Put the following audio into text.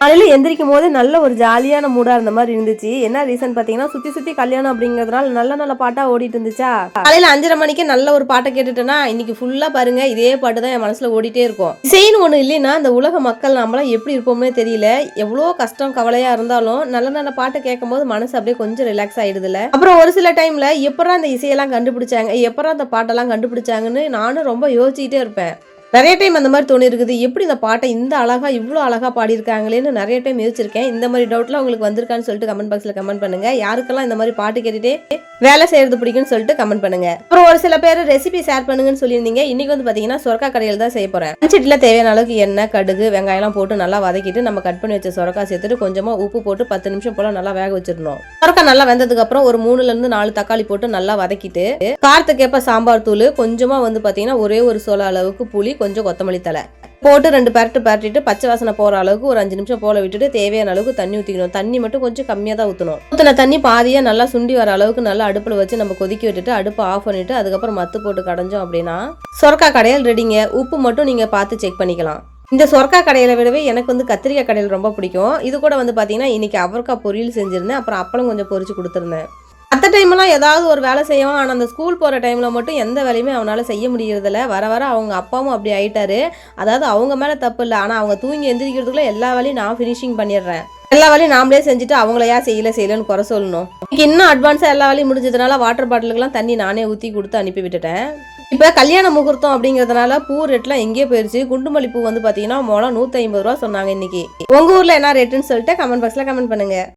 காலையில் எந்திரிக்கும் போது நல்ல ஒரு ஜாலியான மூடாக இருந்த மாதிரி இருந்துச்சு. என்ன ரீசன் பார்த்தீங்கன்னா, சுற்றி சுற்றி கல்யாணம் அப்படிங்கிறதுனால நல்ல நல்ல பாட்டாக ஓடிட்டு இருந்துச்சா. காலையில் 5:30 மணிக்கு நல்ல ஒரு பாட்டை கேட்டுட்டேன்னா இன்னைக்கு ஃபுல்லாக பாருங்க இதே பாட்டு தான் என் மனசில் ஓடிட்டே இருக்கும். இசைன்னு ஒன்று இல்லைன்னா இந்த உலக மக்கள் நம்மளாம் எப்படி இருப்போம்னே தெரியல. எவ்வளோ கஷ்டம் கவலையாக இருந்தாலும் நல்ல நல்ல பாட்டை கேட்கும் போது மனசு அப்படியே கொஞ்சம் ரிலாக்ஸ் ஆகிடுதுல. அப்புறம் ஒரு சில டைமில் எப்படா இந்த இசையெல்லாம் கண்டுபிடிச்சாங்க, எப்படா இந்த பாட்டெல்லாம் கண்டுபிடிச்சாங்கன்னு நானும் ரொம்ப யோசிச்சுட்டே இருப்பேன். நிறைய டைம் அந்த மாதிரி தோணி இருக்குது. எப்படி இந்த பாட்டை இந்த அழகா இவ்வளோ அழகா பாடியிருக்காங்களேன்னு நிறைய டைம் யோசிச்சிருக்கேன். இந்த மாதிரி டவுட்லாம் உங்களுக்கு வந்திருக்கான்னு சொல்லிட்டு கமெண்ட் பாக்ஸில் கமெண்ட் பண்ணுங்க. யாருக்கெல்லாம் இந்த மாதிரி பாட்டு கேட்டுட்டே வேலை செய்யறது பிடிக்கும்னு சொல்லிட்டு கமெண்ட் பண்ணுங்க. அப்புறம் ஒரு சில பேர் ரெசிபி ஷேர் பண்ணுங்கன்னு சொல்லியிருந்தீங்க. இன்னைக்கு வந்து பார்த்தீங்கன்னா சொரக்காய் கடையில் தான் செய்ய போறேன். சட்டியில் தேவையான அளவுக்கு எண்ணெய், கடுகு, வெங்காயம்லாம் போட்டு நல்லா வதக்கிட்டு நம்ம கட் பண்ணி வச்ச சொரக்காய் சேர்த்துட்டு கொஞ்சமாக உப்பு போட்டு 10 நிமிஷம் போல நல்லா வேக வச்சிடணும். சொரக்காய் நல்லா வெந்ததுக்கு அப்புறம் ஒரு 3லேருந்து 4 தக்காளி போட்டு நல்லா வதக்கிட்டு காரத்துக்கு ஏற்ப சாம்பார் தூள், கொஞ்சமாக வந்து பார்த்தீங்கன்னா ஒரே ஒரு சோள அளவுக்கு புளி, கொஞ்சம் கொத்தமல்லி தலை போட்டு 2 பரட்டிட்டு பச்சை வாசனை போகிற அளவுக்கு ஒரு 5 நிமிஷம் போல விட்டுட்டு தேவையான அளவுக்கு தண்ணி ஊற்றிக்கணும். தண்ணி மட்டும் கொஞ்சம் கம்மியாக தான் ஊற்றணும். ஊற்றின தண்ணி பாதியாக நல்லா சுண்டி வர அளவுக்கு நல்லா அடுப்பில் வச்சு நம்ம கொதிக்க விட்டுட்டு அடுப்பை ஆஃப் பண்ணிட்டு அதுக்கப்புறம் மத்து போட்டு கடைஞ்சோம் அப்படின்னா சொரக்காய் கடையல் ரெடிங்க. உப்பு மட்டும் நீங்கள் பார்த்து செக் பண்ணிக்கலாம். இந்த சொரக்காய் கடையில விடவே எனக்கு வந்து கத்திரிக்காய் கடையில் ரொம்ப பிடிக்கும். இது கூட வந்து பார்த்தீங்கன்னா இன்னைக்கு அவரைக்காய் பொரியல் செஞ்சிருந்தேன். அப்புறம் அப்பளம் கொஞ்சம் பொரிச்சு கொடுத்துருந்தேன். மற்ற டைம்லாம் ஏதாவது ஒரு வேலை செய்வான். ஆனால் அந்த ஸ்கூல் போகிற டைமில் மட்டும் எந்த வேலையுமே அவனால் செய்ய முடியறதில்ல. வர வர அவங்க அப்பாவும் அப்படி ஆயிட்டாரு. அதாவது அவங்க மேலே தப்பு இல்லை, ஆனால் அவங்க தூங்கி எந்திரிக்கிறதுக்குள்ள எல்லா வேலையும் நான் ஃபினிஷிங் பண்ணிடுறேன். எல்லா வேலையும் நாமளே செஞ்சுட்டு அவங்களையா செய்யலன்னு குறை சொல்லணும். இன்னும் அட்வான்ஸாக எல்லா வேலையும் முடிஞ்சதுனால வாட்டர் பாட்டிலுக்கெல்லாம் தண்ணி நானே ஊற்றி கொடுத்து அனுப்பி விட்டுட்டேன். இப்போ கல்யாண முகூர்த்தம் அப்படிங்கிறதுனால பூ ரேட்லாம் எங்கேயோ போயிடுச்சு. குண்டுமல்லி பூ வந்து பார்த்தீங்கன்னா மொளம் 150 ரூபா சொன்னாங்க இன்னைக்கு. உங்கள் ஊரில் என்ன ரேட்டுன்னு சொல்லிட்டு கமெண்ட் பாக்ஸில் கமெண்ட் பண்ணுங்க.